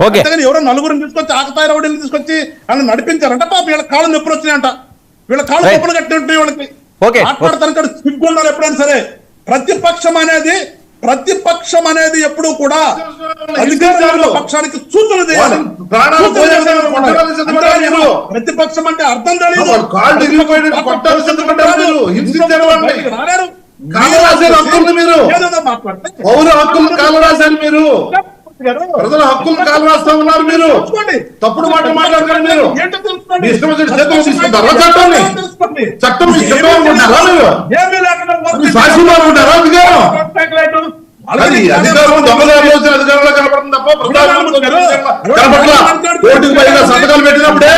అంతేగాని ఎవరో నలుగురిని తీసుకొచ్చి ఆకతాయి రౌడీని తీసుకొచ్చి వాళ్ళని నడిపించారంట. పాప వీళ్ళ కాళ్ళు నొప్పులు వచ్చినాయంట, వీళ్ళ కాళ్ళు నొప్పులు కట్టినట్టు వాళ్ళకి మాట్లాడతాను సిగ్గు ఉండాలి ఎప్పుడైనా సరే. ప్రతిపక్షం అనేది ఎప్పుడు కూడా అధికారుల పక్షానికి సూచన చేయాలి. ప్రతిపక్షం అంటే అర్థం తెలియదు. పౌర హక్కులు కాలు రాశారు మీరు, ప్రజల హక్కులు కాలు రాస్తా ఉన్నారు మీరు. తప్పుడు మాట మాట్లాడతారు మీరు. ఇష్టం వచ్చిన చేతులు తీసుకుంటారా చట్టాన్ని? చట్టం అనుకుంటారా మీరు? సాక్షిగా ఉంటారా అధికారం? అధికారం దొంగదారులు వచ్చిన అధికారంలో కనపడుతుంది తప్ప కనపట్లా. కోర్టుకు పైగా సంతకాలు పెట్టినప్పుడే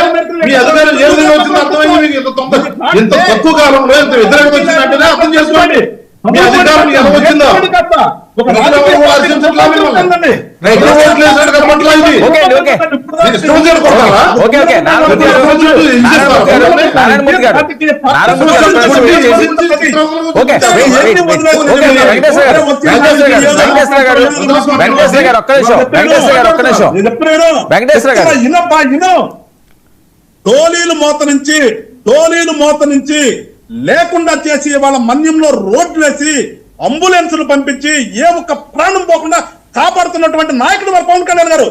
మీ అధికారం ఏ విధంగా వచ్చిందో అర్థమైంది మీకు. ఇంత తక్కువ కాలంలో ఇంత వ్యతిరేకత వచ్చిందంటేనే అర్థం చేసుకోండి మీ అధికారం ఎలా వచ్చిందో. టోలీలు మోత నుంచి లేకుండా చేసి వాళ్ళ మన్యంలో రోడ్లు వేసి అంబులెన్సులు పంపించి ఏ ఒక్క ప్రాణం పోకుండా కాపాడుతున్నటువంటి నాయకుడు మరి పవన్ కళ్యాణ్ గారు.